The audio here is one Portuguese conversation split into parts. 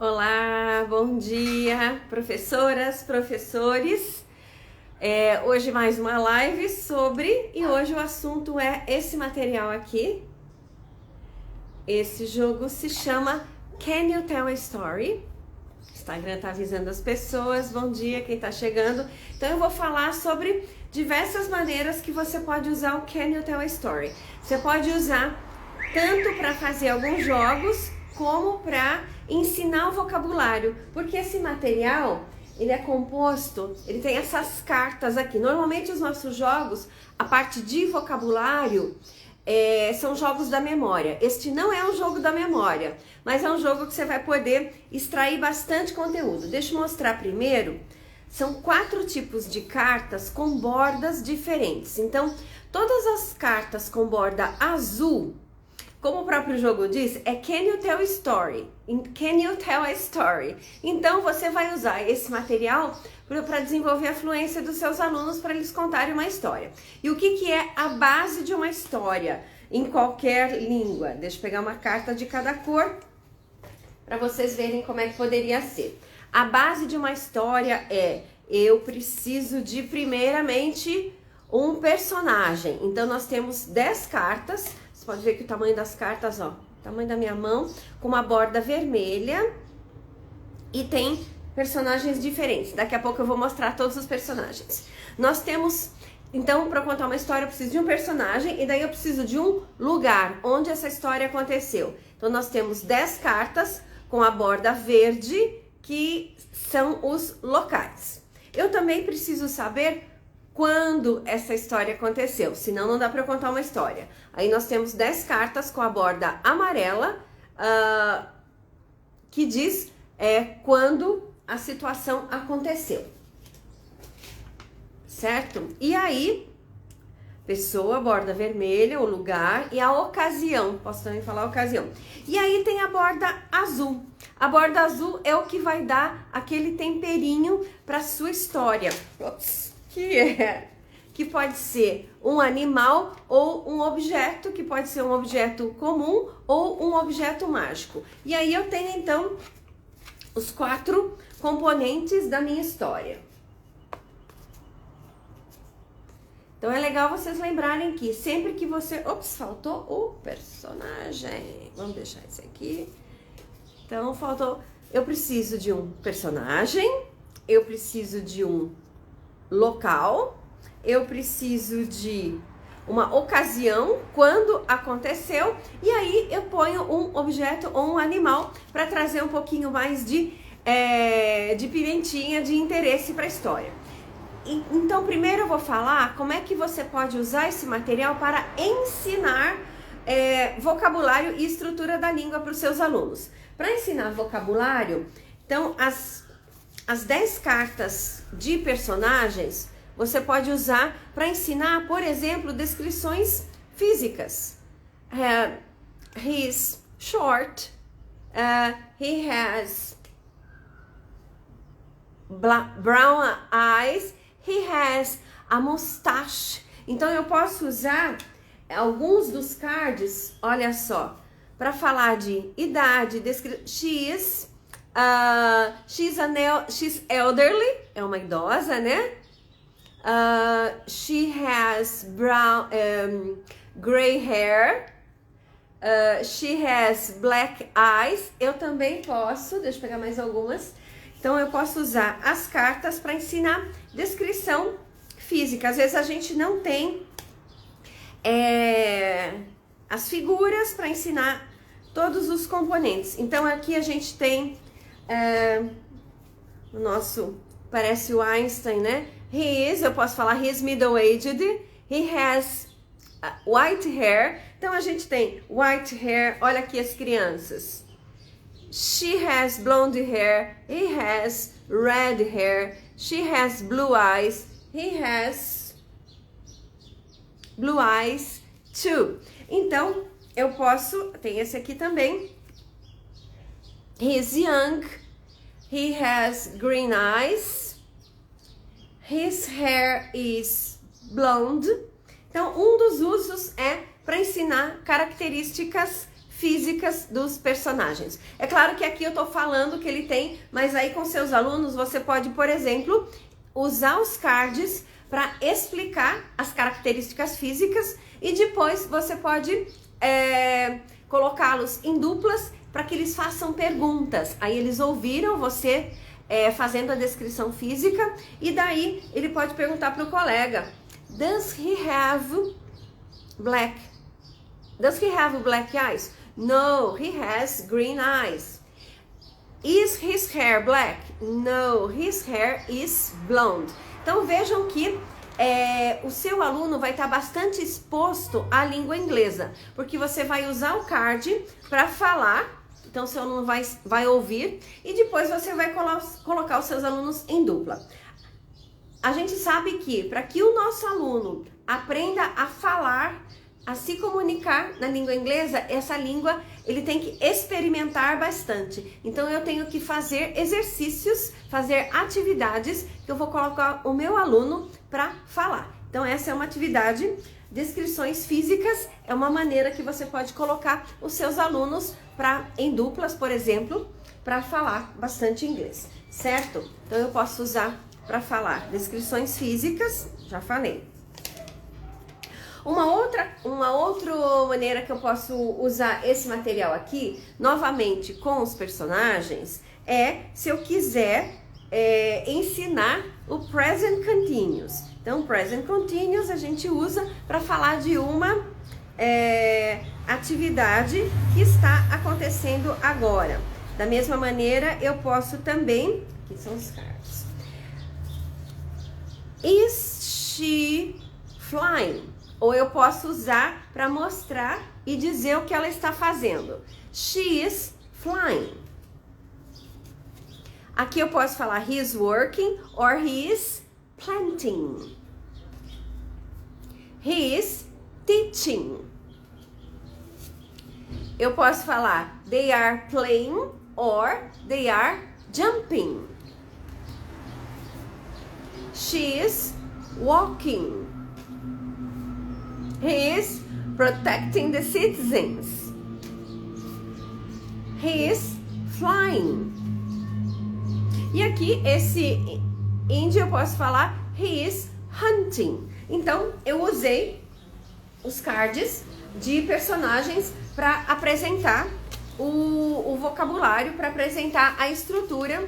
Olá, bom dia, professoras, professores. Hoje mais uma live e hoje o assunto é esse material aqui. Esse jogo se chama Can You Tell a Story? O Instagram tá avisando as pessoas, bom dia quem tá chegando. Então eu vou falar sobre diversas maneiras que você pode usar o Can You Tell a Story. Você pode usar tanto para fazer alguns jogos como para ensinar o vocabulário, porque esse material ele é composto, ele tem essas cartas aqui. Normalmente os nossos jogos, a parte de vocabulário, são jogos da memória. Este não é um jogo da memória, mas é um jogo que você vai poder extrair bastante conteúdo. Deixa eu mostrar primeiro. São 4 tipos de cartas com bordas diferentes. Então, todas as cartas com borda azul, como o próprio jogo diz, é Can You Tell a Story? Can You Tell a Story? Então, você vai usar esse material para desenvolver a fluência dos seus alunos para eles contarem uma história. E o que é a base de uma história em qualquer língua? Deixa eu pegar uma carta de cada cor para vocês verem como é que poderia ser. A base de uma história eu preciso de, primeiramente, um personagem. Então, nós temos 10 cartas. Você pode ver que o tamanho das cartas, ó, o tamanho da minha mão, com uma borda vermelha. E tem personagens diferentes. Daqui a pouco eu vou mostrar todos os personagens. Nós temos, então, para contar uma história, eu preciso de um personagem. E daí eu preciso de um lugar onde essa história aconteceu. Então, nós temos 10 cartas com a borda verde, que são os locais. Eu também preciso saber quando essa história aconteceu, senão não dá para eu contar uma história. Aí nós temos 10 cartas com a borda amarela, que diz quando a situação aconteceu, certo? E aí, pessoa, borda vermelha, o lugar e a ocasião, posso também falar ocasião. E aí tem a borda azul. A borda azul é o que vai dar aquele temperinho para sua história. Ops. Que pode ser um animal ou um objeto, que pode ser um objeto comum ou um objeto mágico. E aí eu tenho então os 4 componentes da minha história. Então é legal vocês lembrarem que sempre que você... Ops, faltou o personagem. Vamos deixar esse aqui. Então faltou... Eu preciso de um personagem, eu preciso de um local, eu preciso de uma ocasião, quando aconteceu, e aí eu ponho um objeto ou um animal para trazer um pouquinho mais de pimentinha, de interesse para a história. Então, primeiro eu vou falar como é que você pode usar esse material para ensinar vocabulário e estrutura da língua para os seus alunos. Para ensinar vocabulário, então, as 10 cartas de personagens você pode usar para ensinar, por exemplo, descrições físicas. He's short, he has brown eyes, he has a mustache. Então eu posso usar alguns dos cards, olha só, para falar de idade, she's elderly, é uma idosa, né? She has brown, gray hair. She has black eyes. Eu também posso, deixa eu pegar mais algumas. Então eu posso usar as cartas para ensinar descrição física. Às vezes a gente não tem as figuras para ensinar todos os componentes. Então aqui a gente tem o nosso, parece o Einstein, né? Eu posso falar he is middle-aged, he has white hair. Então a gente tem white hair, olha aqui as crianças. She has blonde hair, he has red hair, she has blue eyes, he has blue eyes too. Então eu posso, tem esse aqui também. He is young, he has green eyes, his hair is blonde. Então, um dos usos é para ensinar características físicas físicas dos personagens. É claro que aqui eu tô falando que ele tem, mas aí com seus alunos você pode, por exemplo, usar os cards para explicar as características físicas e depois você pode colocá-los em duplas para que eles façam perguntas. Aí eles ouviram você fazendo a descrição física e daí ele pode perguntar para o colega: Does he have black eyes? No, he has green eyes. Is his hair black? No, his hair is blonde. Então vejam que o seu aluno vai estar bastante exposto à língua inglesa, porque você vai usar o card para falar. Então, seu aluno vai ouvir e depois você vai colocar os seus alunos em dupla. A gente sabe que para que o nosso aluno aprenda a falar, a se comunicar na língua inglesa, essa língua ele tem que experimentar bastante. Então, eu tenho que fazer exercícios, fazer atividades que eu vou colocar o meu aluno para falar. Então, essa é uma atividade. Descrições físicas é uma maneira que você pode colocar os seus alunos em duplas, por exemplo, para falar bastante inglês, certo? Então eu posso usar para falar descrições físicas, já falei. Uma outra maneira que eu posso usar esse material aqui, novamente com os personagens, é se eu quiser ensinar o present continuous. Então, present continuous a gente usa para falar de uma atividade que está acontecendo agora. Da mesma maneira, eu posso também... Aqui são os cards. Is she flying? Ou eu posso usar para mostrar e dizer o que ela está fazendo. She is flying. Aqui eu posso falar he is working or he is planting. He is teaching. Eu posso falar they are playing or they are jumping. She is walking. He is protecting the citizens. He is flying. E aqui, esse índio eu posso falar he is hunting. Então, eu usei os cards de personagens para apresentar o vocabulário, para apresentar a estrutura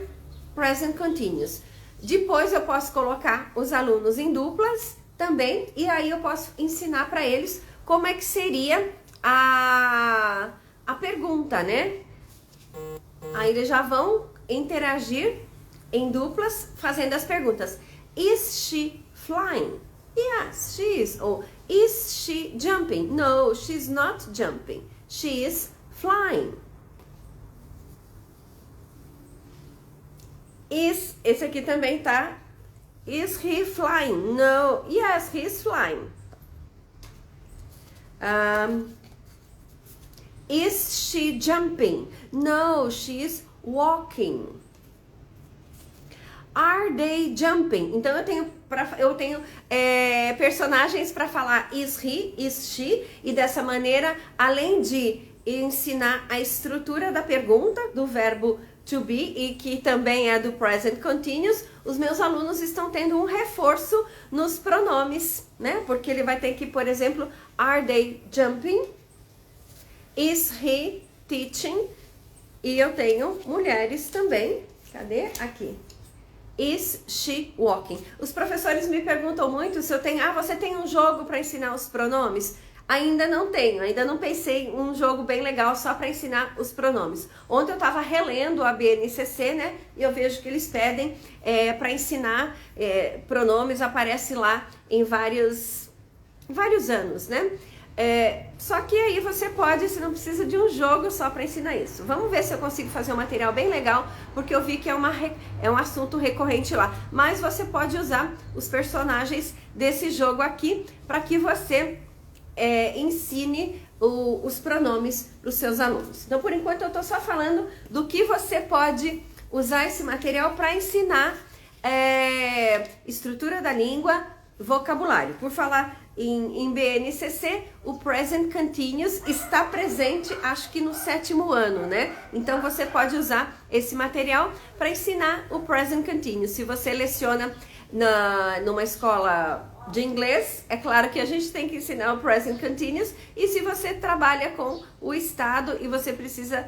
present continuous. Depois eu posso colocar os alunos em duplas também, e aí eu posso ensinar para eles como é que seria a pergunta, né? Aí eles já vão interagir em duplas fazendo as perguntas. Is she flying? Yes, she is. Ou is she jumping? No, she's not jumping. She is flying. Esse aqui também tá. Is he flying? No, yes, he is flying. Is she jumping? No, she is walking. Are they jumping? Então eu tenho personagens para falar is he, is she, e dessa maneira, além de ensinar a estrutura da pergunta, do verbo to be, e que também é do present continuous, os meus alunos estão tendo um reforço nos pronomes, né? Porque ele vai ter que, por exemplo, are they jumping? Is he teaching? E eu tenho mulheres também. Cadê? Aqui. Is she walking? Os professores me perguntam muito se eu tenho... você tem um jogo para ensinar os pronomes? Ainda não tenho, ainda não pensei em um jogo bem legal só para ensinar os pronomes. Ontem eu estava relendo a BNCC, né? E eu vejo que eles pedem para ensinar pronomes, aparece lá em vários anos, né? Só que aí você não precisa de um jogo só para ensinar isso. Vamos ver se eu consigo fazer um material bem legal, porque eu vi que é um assunto recorrente lá. Mas você pode usar os personagens desse jogo aqui para que você ensine os pronomes para os seus alunos. Então, por enquanto, eu estou só falando do que você pode usar esse material para ensinar estrutura da língua, vocabulário. Por falar em BNCC, o Present Continuous está presente, acho que no 7º ano, né? Então você pode usar esse material para ensinar o Present Continuous. Se você leciona numa escola de inglês, é claro que a gente tem que ensinar o Present Continuous, e se você trabalha com o Estado e você precisa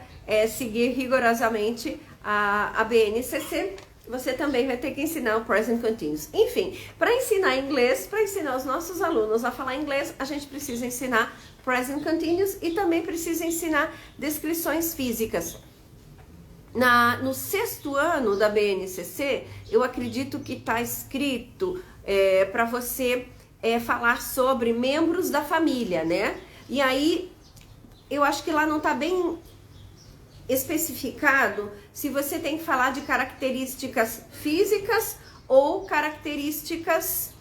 seguir rigorosamente a BNCC, você também vai ter que ensinar o Present Continuous. Enfim, para ensinar inglês, para ensinar os nossos alunos a falar inglês, a gente precisa ensinar Present Continuous e também precisa ensinar descrições físicas. No 6º ano da BNCC, eu acredito que está escrito para você falar sobre membros da família, né? E aí, eu acho que lá não está bem especificado se você tem que falar de características físicas ou características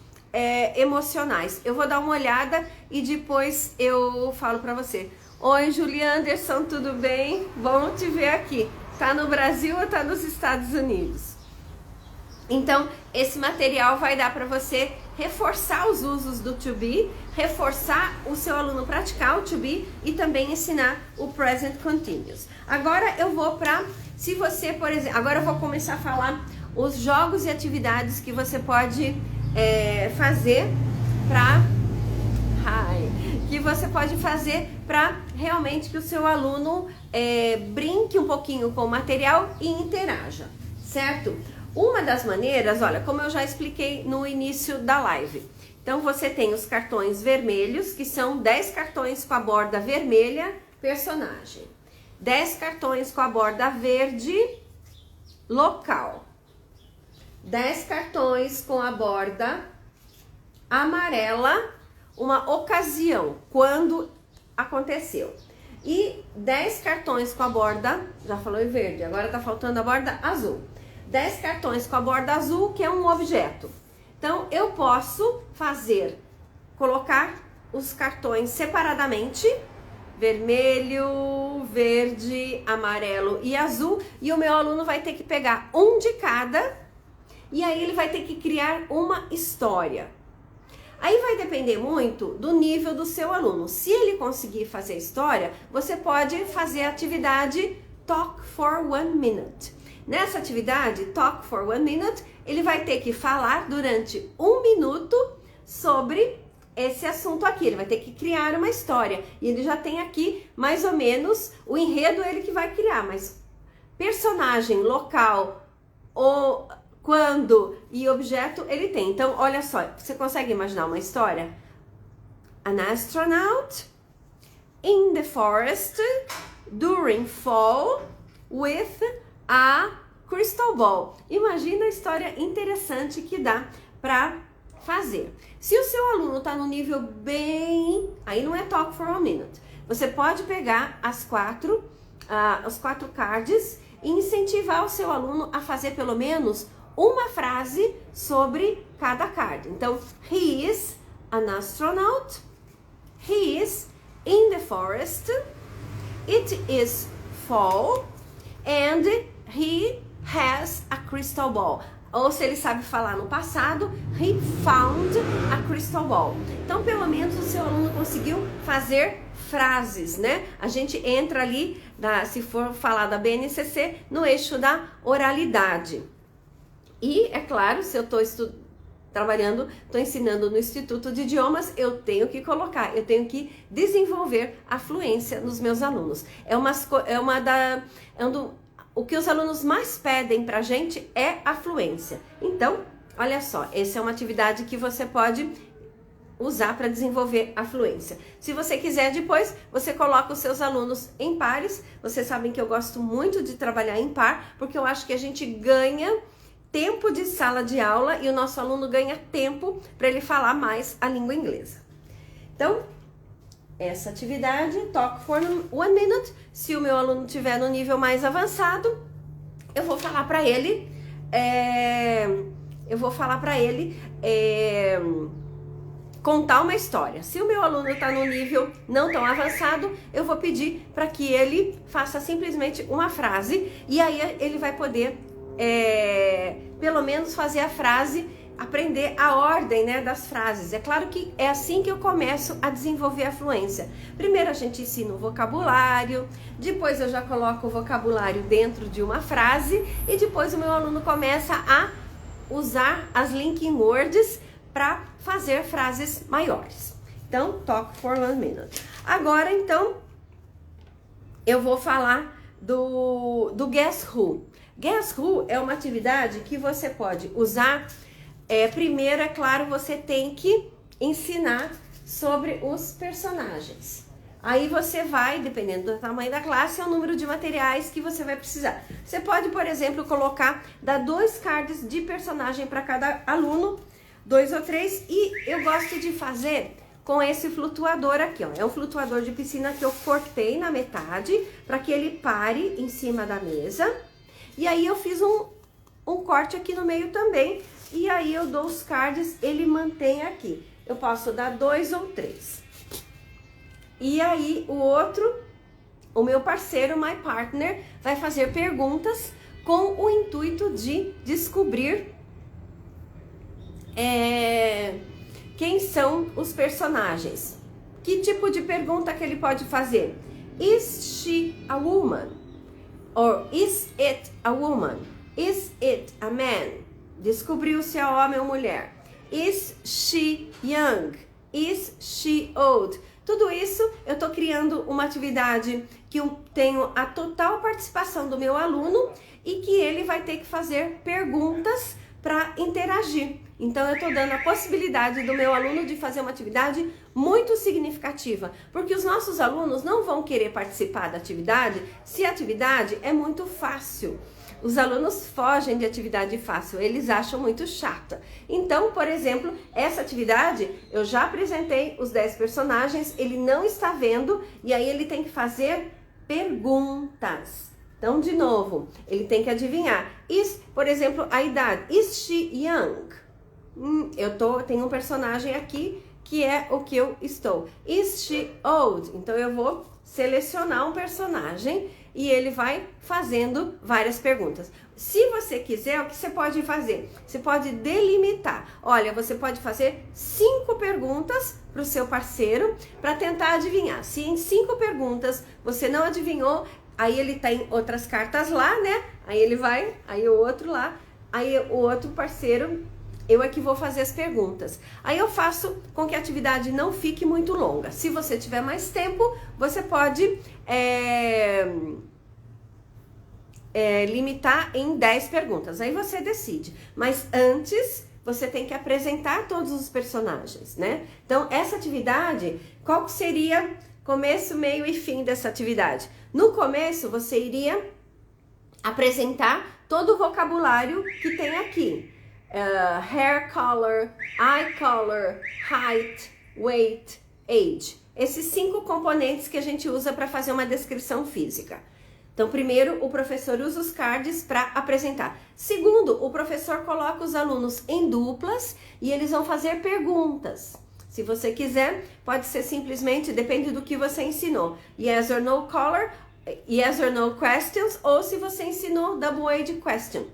emocionais. Eu vou dar uma olhada e depois eu falo para você. Oi, Julia Anderson, tudo bem? Bom te ver aqui. Tá no Brasil ou tá nos Estados Unidos? Então, esse material vai dar para você reforçar os usos do to be, reforçar o seu aluno praticar o to be e também ensinar o present continuous. Agora eu vou para, se você, por exemplo, agora eu vou começar a falar os jogos e atividades que você pode fazer para realmente que o seu aluno brinque um pouquinho com o material e interaja, certo? Uma das maneiras, olha, como eu já expliquei no início da live. Então, você tem os cartões vermelhos, que são 10 cartões com a borda vermelha, personagem. 10 cartões com a borda verde, local. 10 cartões com a borda amarela, uma ocasião, quando aconteceu. E 10 cartões com a borda, já falou em verde, agora tá faltando a borda azul. 10 cartões com a borda azul, que é um objeto. Então, eu posso colocar os cartões separadamente, vermelho, verde, amarelo e azul, e o meu aluno vai ter que pegar um de cada, e aí ele vai ter que criar uma história. Aí vai depender muito do nível do seu aluno. Se ele conseguir fazer a história, você pode fazer a atividade Talk for 1 minute. Nessa atividade, Talk for 1 minute, ele vai ter que falar durante 1 minuto sobre esse assunto aqui. Ele vai ter que criar uma história. E ele já tem aqui, mais ou menos, o enredo ele que vai criar. Mas personagem, local, ou quando e objeto ele tem. Então, olha só, você consegue imaginar uma história? An astronaut in the forest during fall with a crystal ball. Imagina a história interessante que dá para fazer. Se o seu aluno está no nível bem... Aí não é Talk for 1 minute. Você pode pegar os 4 cards e incentivar o seu aluno a fazer pelo menos uma frase sobre cada card. Então, he is an astronaut. He is in the forest. It is fall. And he has a crystal ball. Ou se ele sabe falar no passado, he found a crystal ball. Então, pelo menos o seu aluno conseguiu fazer frases, né? A gente entra ali, se for falar da BNCC, no eixo da oralidade. E, é claro, se eu estou estou ensinando no Instituto de Idiomas, eu tenho que desenvolver a fluência nos meus alunos. O que os alunos mais pedem pra gente é a fluência. Então, olha só, essa é uma atividade que você pode usar para desenvolver a fluência. Se você quiser depois, você coloca os seus alunos em pares. Vocês sabem que eu gosto muito de trabalhar em par, porque eu acho que a gente ganha tempo de sala de aula e o nosso aluno ganha tempo para ele falar mais a língua inglesa. Então, essa atividade, Talk for 1 minute, se o meu aluno estiver no nível mais avançado, eu vou falar para ele, contar uma história. Se o meu aluno está no nível não tão avançado, eu vou pedir para que ele faça simplesmente uma frase, e aí ele vai poder, pelo menos, fazer a frase aprender a ordem, né, das frases. É claro que é assim que eu começo a desenvolver a fluência. Primeiro a gente ensina o vocabulário, depois eu já coloco o vocabulário dentro de uma frase e depois o meu aluno começa a usar as linking words para fazer frases maiores. Então, talk for 1 minute. Agora, então, eu vou falar do Guess Who. Guess Who é uma atividade que você pode usar. Primeiro, é claro, você tem que ensinar sobre os personagens. Aí você vai, dependendo do tamanho da classe, é o número de materiais que você vai precisar. Você pode, por exemplo, dar 2 cards de personagem para cada aluno, 2 ou 3, e eu gosto de fazer com esse flutuador aqui, ó. É um flutuador de piscina que eu cortei na metade para que ele pare em cima da mesa. E aí eu fiz um corte aqui no meio também. E aí eu dou os cards, ele mantém aqui. Eu posso dar 2 ou 3. E aí o meu parceiro, my partner, vai fazer perguntas com o intuito de descobrir quem são os personagens. Que tipo de pergunta que ele pode fazer? Is she a woman? Or is it a woman? Is it a man? Descobriu se é homem ou mulher. Is she young? Is she old? Tudo isso eu estou criando uma atividade que eu tenho a total participação do meu aluno e que ele vai ter que fazer perguntas para interagir. Então eu estou dando a possibilidade do meu aluno de fazer uma atividade muito significativa, porque os nossos alunos não vão querer participar da atividade se a atividade é muito fácil. Os alunos fogem de atividade fácil, eles acham muito chata. Então, por exemplo, essa atividade, eu já apresentei os 10 personagens, ele não está vendo, e aí ele tem que fazer perguntas. Então, de novo, ele tem que adivinhar. Por exemplo, a idade. Is she young? Tenho um personagem aqui que é o que eu estou. Is she old? Então, eu vou selecionar um personagem e ele vai fazendo várias perguntas. Se você quiser, o que você pode fazer? Você pode delimitar. Olha, você pode fazer 5 perguntas para o seu parceiro para tentar adivinhar. Se em 5 perguntas você não adivinhou, aí ele tem outras cartas lá, né? Aí ele vai, aí o outro lá, aí o outro parceiro, eu é que vou fazer as perguntas. Aí eu faço com que a atividade não fique muito longa. Se você tiver mais tempo, você pode limitar em 10 perguntas. Aí você decide. Mas antes, você tem que apresentar todos os personagens, né? Então, essa atividade, qual que seria começo, meio e fim dessa atividade? No começo, você iria apresentar todo o vocabulário que tem aqui. Hair color, eye color, height, weight, age. Esses 5 componentes que a gente usa para fazer uma descrição física. Então, primeiro, o professor usa os cards para apresentar. Segundo, o professor coloca os alunos em duplas e eles vão fazer perguntas. Se você quiser, pode ser simplesmente, depende do que você ensinou. Yes or no color, yes or no questions, ou se você ensinou double age question.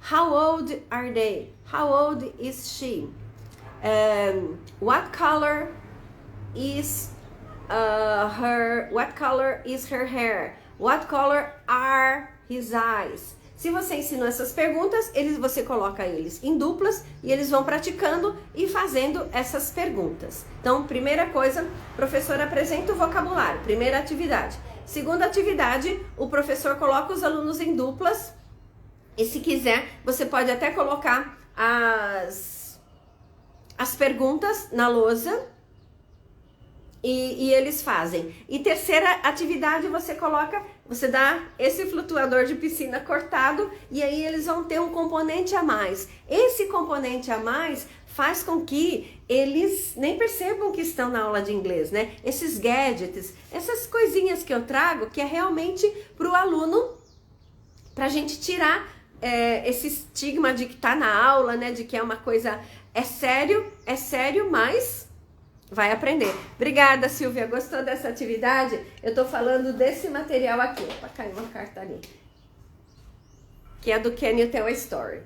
How old are they? How old is she? What color is her hair? What color are his eyes? Se você ensinou essas perguntas, você coloca eles em duplas e eles vão praticando e fazendo essas perguntas. Então, primeira coisa, o professor apresenta o vocabulário, primeira atividade. Segunda atividade, o professor coloca os alunos em duplas. E se quiser, você pode até colocar as perguntas na lousa e eles fazem. E terceira atividade, você dá esse flutuador de piscina cortado e aí eles vão ter um componente a mais. Esse componente a mais faz com que eles nem percebam que estão na aula de inglês, né? Esses gadgets, essas coisinhas que eu trago, que é realmente para o aluno, para a gente tirar esse estigma de que tá na aula, né, de que é uma coisa, é sério, mas vai aprender. Obrigada, Silvia, gostou dessa atividade? Eu tô falando desse material aqui, opa, caiu uma carta ali, que é do Can You Tell a Story.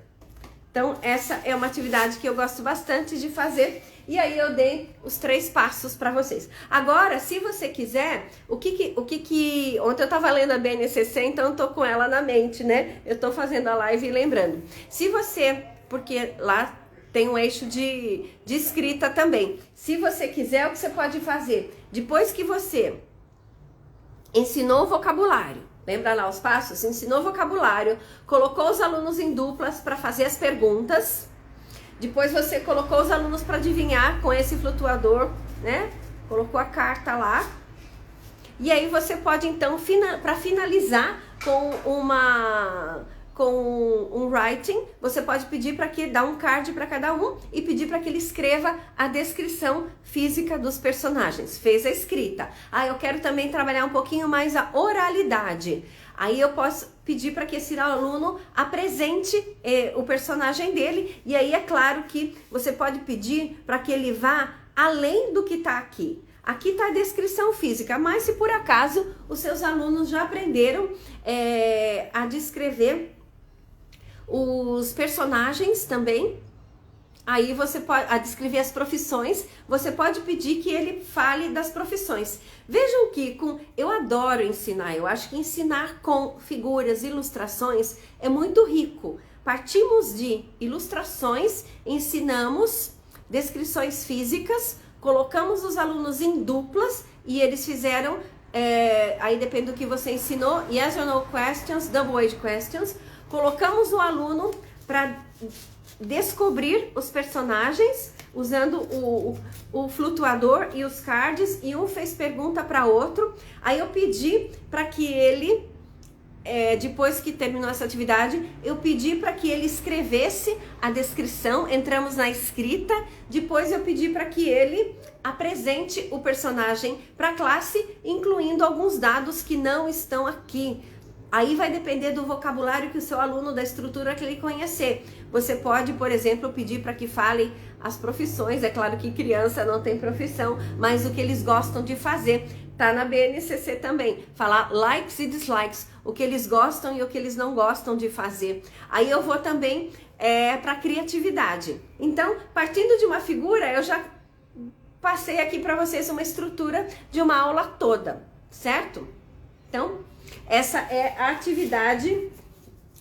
Então, essa é uma atividade que eu gosto bastante de fazer. E aí eu dei os 3 passos para vocês. Agora, se você quiser, ontem eu tava lendo a BNCC, então eu tô com ela na mente, né? Eu tô fazendo a live e lembrando. Se você, porque lá tem um eixo de escrita também. Se você quiser, o que você pode fazer? Depois que você ensinou o vocabulário, lembra lá os passos? Ensinou o vocabulário, colocou os alunos em duplas para fazer as perguntas. Depois você colocou os alunos para adivinhar com esse flutuador, né? Colocou a carta lá. E aí você pode então, para finalizar com um writing, você pode pedir para que dá um card para cada um e pedir para que ele escreva a descrição física dos personagens. Fez a escrita. Eu quero também trabalhar um pouquinho mais a oralidade. Aí eu posso pedir para que esse aluno apresente o personagem dele. E aí é claro que você pode pedir para que ele vá além do que está aqui. Aqui está a descrição física, mas se por acaso os seus alunos já aprenderam a descrever os personagens também, aí você pode descrever as profissões, você pode pedir que ele fale das profissões. Vejam que eu adoro ensinar, eu acho que ensinar com figuras, ilustrações é muito rico. Partimos de ilustrações, ensinamos descrições físicas, colocamos os alunos em duplas e eles fizeram, aí depende do que você ensinou, yes or no questions, double age questions. Colocamos o aluno para descobrir os personagens usando o flutuador e os cards, e um fez pergunta para outro. Aí eu pedi para que ele, depois que terminou essa atividade, eu pedi para que ele escrevesse a descrição, entramos na escrita, depois eu pedi para que ele apresente o personagem para a classe, incluindo alguns dados que não estão aqui. Aí vai depender do vocabulário que o seu aluno, da estrutura que ele conhecer. Você pode, por exemplo, pedir para que fale as profissões. É claro que criança não tem profissão, mas o que eles gostam de fazer. Tá na BNCC também. Falar likes e dislikes. O que eles gostam e o que eles não gostam de fazer. Aí eu vou também para criatividade. Então, partindo de uma figura, eu já passei aqui para vocês uma estrutura de uma aula toda, certo? Então, essa é a atividade,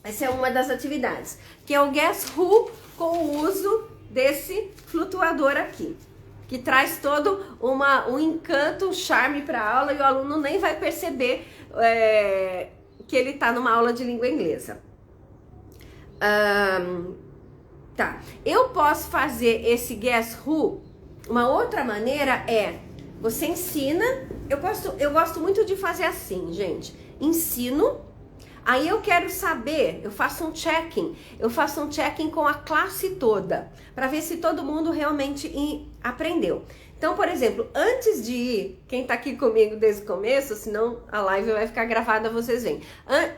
essa é uma das atividades, que é o Guess Who com o uso desse flutuador aqui, que traz todo um encanto, um charme para a aula, e o aluno nem vai perceber que ele está numa aula de língua inglesa. Tá, eu posso fazer esse Guess Who, uma outra maneira você ensina, eu gosto muito de fazer assim, gente. Ensino, aí eu quero saber, eu faço um check-in com a classe toda, para ver se todo mundo realmente aprendeu. Então, por exemplo, antes de ir, quem tá aqui comigo desde o começo, senão a live vai ficar gravada, vocês veem.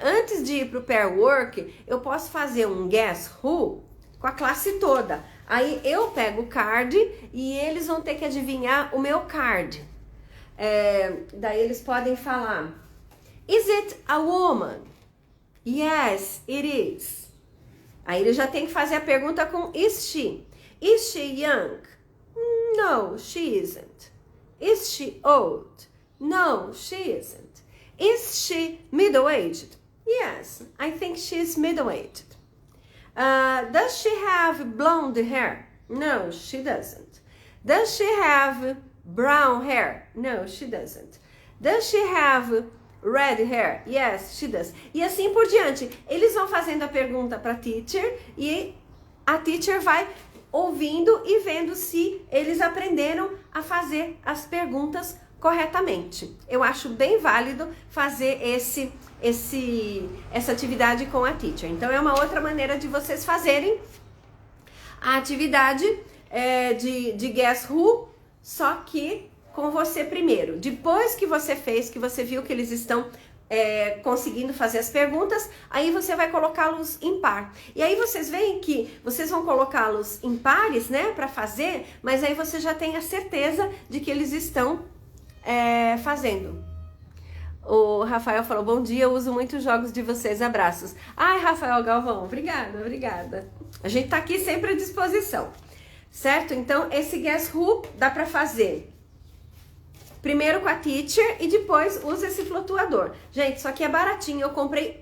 Antes de ir pro pair work, eu posso fazer um Guess Who com a classe toda. Aí eu pego o card e eles vão ter que adivinhar o meu card. Daí eles podem falar: Is it a woman? Yes, it is. Aí ele já tem que fazer a pergunta com is she? Is she young? No, she isn't. Is she old? No, she isn't. Is she middle-aged? Yes, I think she's middle-aged. Does she have blonde hair? No, she doesn't. Does she have brown hair? No, she doesn't. Does she have red hair? Yes, she does. E assim por diante. Eles vão fazendo a pergunta para a teacher e a teacher vai ouvindo e vendo se eles aprenderam a fazer as perguntas corretamente. Eu acho bem válido fazer essa atividade com a teacher. Então é uma outra maneira de vocês fazerem a atividade de Guess Who, só que com você primeiro. Depois que você fez, que você viu que eles estão conseguindo fazer as perguntas, aí você vai colocá-los em par. E aí vocês veem que vocês vão colocá-los em pares, né, para fazer, mas aí você já tem a certeza de que eles estão fazendo. O Rafael falou, bom dia, eu uso muitos jogos de vocês, abraços. Ai, Rafael Galvão, obrigada, obrigada. A gente tá aqui sempre à disposição, certo? Então, esse Guess Who dá pra fazer primeiro com a teacher e depois usa esse flutuador. Gente, isso aqui é baratinho, eu comprei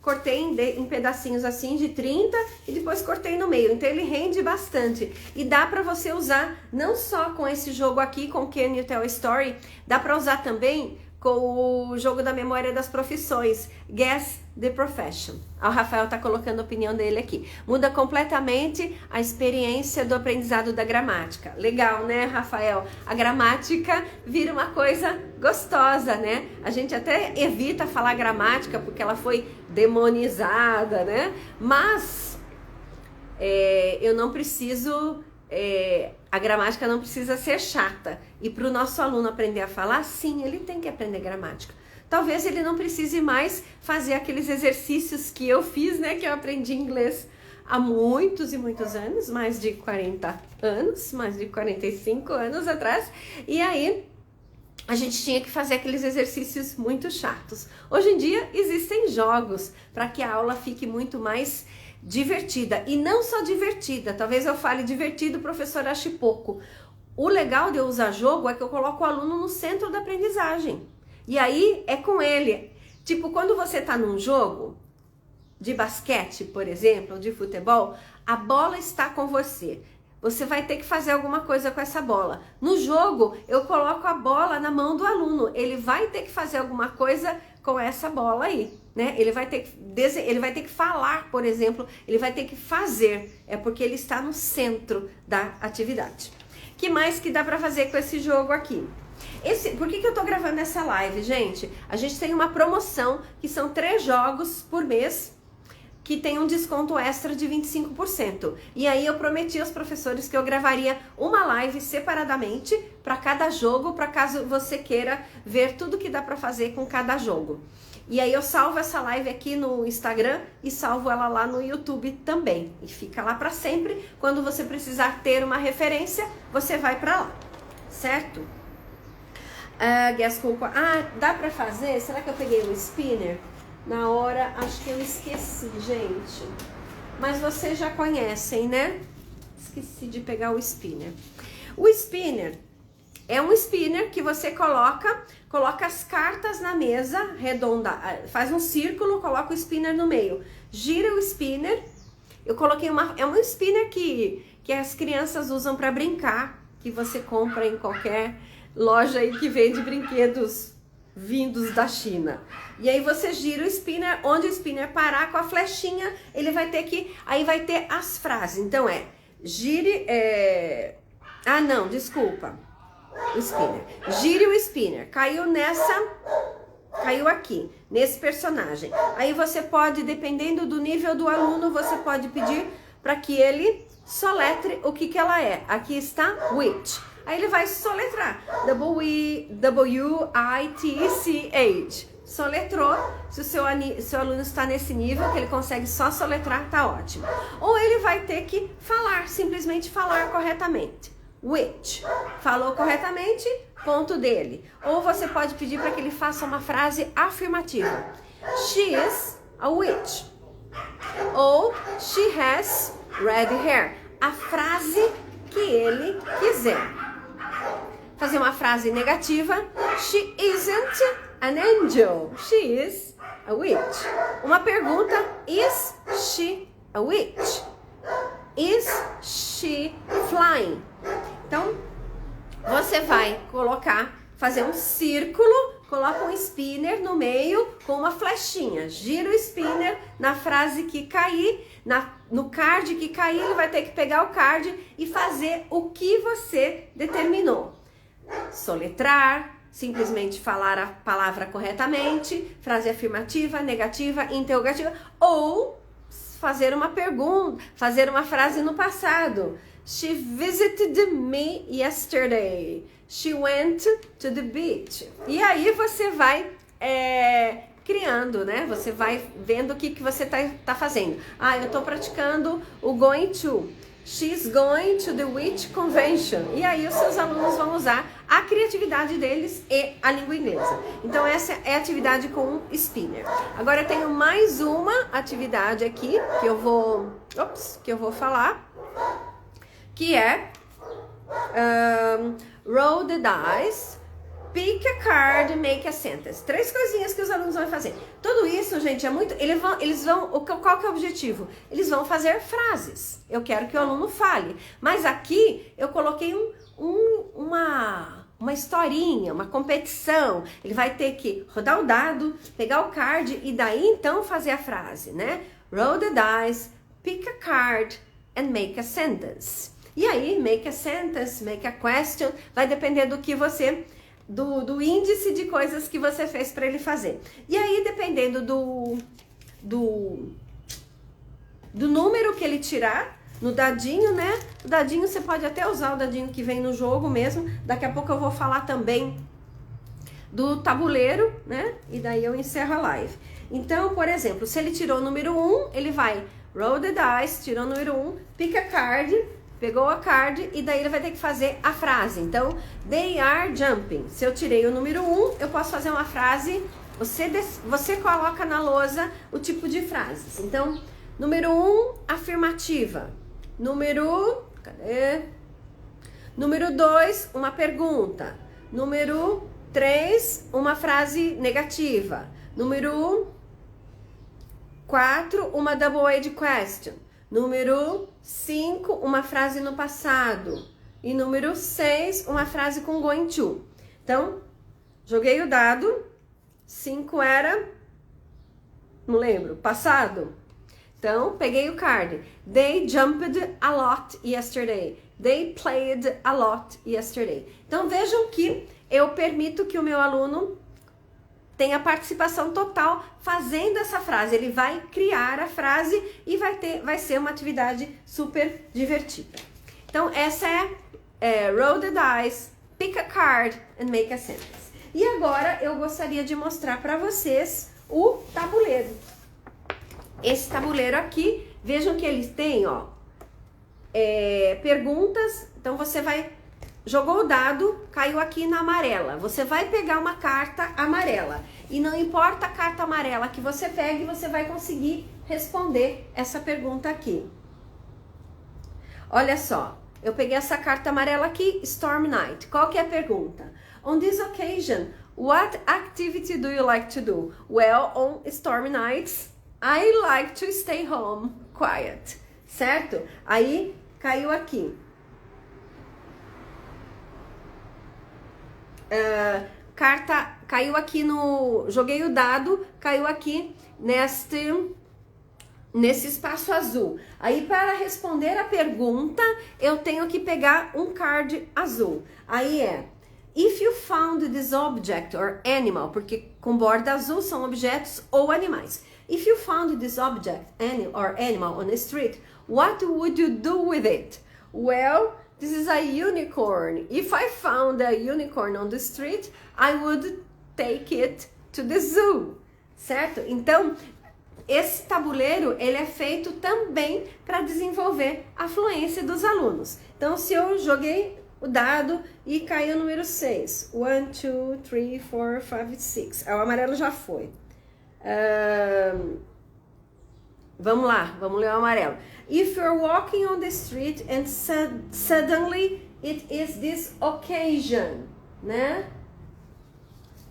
cortei em pedacinhos assim de 30 e depois cortei no meio, então ele rende bastante. E dá pra você usar não só com esse jogo aqui, com Can You Tell a Story, dá pra usar também com o jogo da memória das profissões, Guess the Profession. O Rafael tá colocando a opinião dele aqui. Muda completamente a experiência do aprendizado da gramática. Legal, né, Rafael? A gramática vira uma coisa gostosa, né? A gente até evita falar gramática porque ela foi demonizada, né? Mas eu não preciso... a gramática não precisa ser chata. E para o nosso aluno aprender a falar, sim, ele tem que aprender gramática. Talvez ele não precise mais fazer aqueles exercícios que eu fiz, né? Que eu aprendi inglês há muitos e muitos anos, mais de 40 anos, mais de 45 anos atrás. E aí a gente tinha que fazer aqueles exercícios muito chatos. Hoje em dia existem jogos para que a aula fique muito mais divertida, e não só divertida, talvez eu fale divertido, o professor ache pouco. O legal de eu usar jogo é que eu coloco o aluno no centro da aprendizagem, e aí é com ele. Tipo, quando você tá num jogo de basquete, por exemplo, ou de futebol, a bola está com você. Você vai ter que fazer alguma coisa com essa bola. No jogo, eu coloco a bola na mão do aluno. Ele vai ter que fazer alguma coisa com essa bola aí, né? Ele vai ter que falar, por exemplo, ele vai ter que fazer. É porque ele está no centro da atividade. Que mais que dá para fazer com esse jogo aqui? Por que eu tô gravando essa live, gente? A gente tem uma promoção que são 3 jogos por mês, que tem um desconto extra de 25%. E aí eu prometi aos professores que eu gravaria uma live separadamente para cada jogo, para caso você queira ver tudo que dá para fazer com cada jogo. E aí eu salvo essa live aqui no Instagram e salvo ela lá no YouTube também. E fica lá para sempre. Quando você precisar ter uma referência, você vai para lá, certo? Dá para fazer? Será que eu peguei o spinner? Na hora, acho que eu esqueci, gente. Mas vocês já conhecem, né? Esqueci de pegar o spinner. O spinner é um spinner que você coloca as cartas na mesa redonda, faz um círculo, coloca o spinner no meio, gira o spinner. Eu coloquei é um spinner que as crianças usam para brincar, que você compra em qualquer loja aí que vende brinquedos vindos da China. E aí você gira o spinner, onde o spinner parar com a flechinha, ele vai ter que... Aí vai ter as frases. Então gire... desculpa. O spinner. Gire o spinner. Caiu aqui, nesse personagem. Aí você pode, dependendo do nível do aluno, você pode pedir para que ele soletre o que ela é. Aqui está witch. Aí ele vai soletrar. W-I-T-C-H. Soletrou. Se o seu aluno está nesse nível, que ele consegue só soletrar, tá ótimo. Ou ele vai ter que falar, simplesmente falar corretamente. Witch. Falou corretamente, ponto dele. Ou você pode pedir para que ele faça uma frase afirmativa. She is a witch. Ou she has red hair. A frase que ele quiser. Fazer uma frase negativa. She isn't an angel. She is a witch. Uma pergunta. Is she a witch? Is she flying? Então, você vai fazer um círculo, coloca um spinner no meio com uma flechinha. Gira o spinner na frase que cair, no card que cair, ele vai ter que pegar o card e fazer o que você determinou. Soletrar, simplesmente falar a palavra corretamente, frase afirmativa, negativa, interrogativa, ou fazer uma pergunta, fazer uma frase no passado. She visited me yesterday. She went to the beach. E aí você vai criando, né? Você vai vendo o que você tá fazendo. Eu tô praticando o going to. She's going to the witch convention. E aí os seus alunos vão usar a criatividade deles e a língua inglesa. Então essa é a atividade com o spinner. Agora eu tenho mais uma atividade aqui que eu vou falar, que é roll the dice, pick a card, make a sentence. 3 coisinhas que os alunos vão fazer. Tudo isso, gente, é muito... Qual que é o objetivo? Eles vão fazer frases. Eu quero que o aluno fale. Mas aqui eu coloquei uma historinha, uma competição. Ele vai ter que rodar o dado, pegar o card e daí então fazer a frase, né? Roll the dice, pick a card and make a sentence. E aí, make a sentence, make a question, vai depender do que você... Do índice de coisas que você fez para ele fazer. E aí, dependendo do número que ele tirar no dadinho, né? O dadinho, você pode até usar o dadinho que vem no jogo mesmo. Daqui a pouco eu vou falar também do tabuleiro, né? E daí eu encerro a live. Então, por exemplo, se ele tirou o número 1, ele vai roll the dice, tirou o número 1, pick a card... Pegou a card e daí ele vai ter que fazer a frase. Então, they are jumping. Se eu tirei o número 1, eu posso fazer uma frase. Você coloca na lousa o tipo de frases. Então, número 1, afirmativa. Cadê? Número 2, uma pergunta. Número 3, uma frase negativa. Número 4, uma double-edged question. Número 5, uma frase no passado. E número 6, uma frase com going to. Então, joguei o dado. 5 era, não lembro, passado. Então, peguei o card. They jumped a lot yesterday. They played a lot yesterday. Então, vejam que eu permito que o meu aluno tenha participação total fazendo essa frase. Ele vai criar a frase e vai ser uma atividade super divertida. Então, essa é roll the dice, pick a card and make a sentence. E agora eu gostaria de mostrar para vocês o tabuleiro. Esse tabuleiro aqui, vejam que eles têm, ó, perguntas. Então, você jogou o dado, caiu aqui na amarela. Você vai pegar uma carta amarela. E não importa a carta amarela que você pegue, você vai conseguir responder essa pergunta aqui. Olha só, eu peguei essa carta amarela aqui, Storm Night. Qual que é a pergunta? On this occasion, what activity do you like to do? Well, on stormy nights, I like to stay home quiet. Certo? Aí, caiu aqui. Carta caiu aqui joguei o dado, caiu aqui nesse espaço azul. Aí, para responder a pergunta, eu tenho que pegar um card azul. Aí if you found this object or animal, porque com borda azul são objetos ou animais. If you found this object or animal on the street, what would you do with it? Well, this is a unicorn. If I found a unicorn on the street, I would take it to the zoo. Certo? Então, esse tabuleiro, ele é feito também para desenvolver a fluência dos alunos. Então, se eu joguei o dado e caiu o número 6. 1, 2, 3, 4, 5, 6. O amarelo já foi. Vamos lá, vamos ler o amarelo. If you're walking on the street and suddenly it is this occasion, né?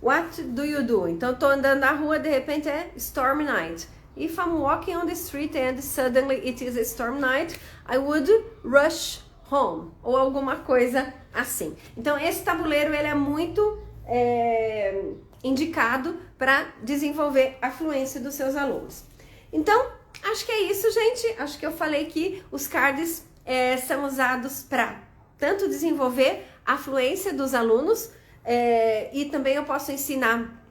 What do you do? Então, tô andando na rua, de repente é storm night. If I'm walking on the street and suddenly it is a storm night, I would rush home. Ou alguma coisa assim. Então, esse tabuleiro, ele é muito indicado para desenvolver a fluência dos seus alunos. Então, acho que é isso, gente. Acho que eu falei que os cards são usados para tanto desenvolver a fluência dos alunos e também eu posso ensinar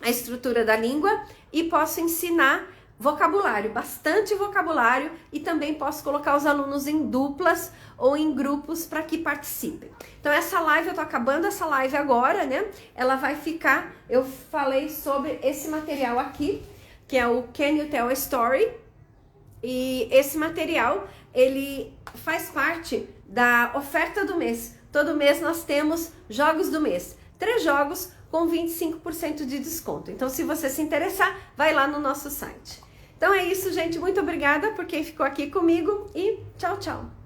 a estrutura da língua e posso ensinar vocabulário, bastante vocabulário, e também posso colocar os alunos em duplas ou em grupos para que participem. Então essa live, eu tô acabando essa live agora, né? Ela vai ficar, eu falei sobre esse material aqui, que é o Can You Tell a Story? E esse material, ele faz parte da oferta do mês. todo mês nós temos jogos do mês. 3 jogos com 25% de desconto. Então, se você se interessar, vai lá no nosso site. Então é isso, gente. Muito obrigada por quem ficou aqui comigo e tchau, tchau!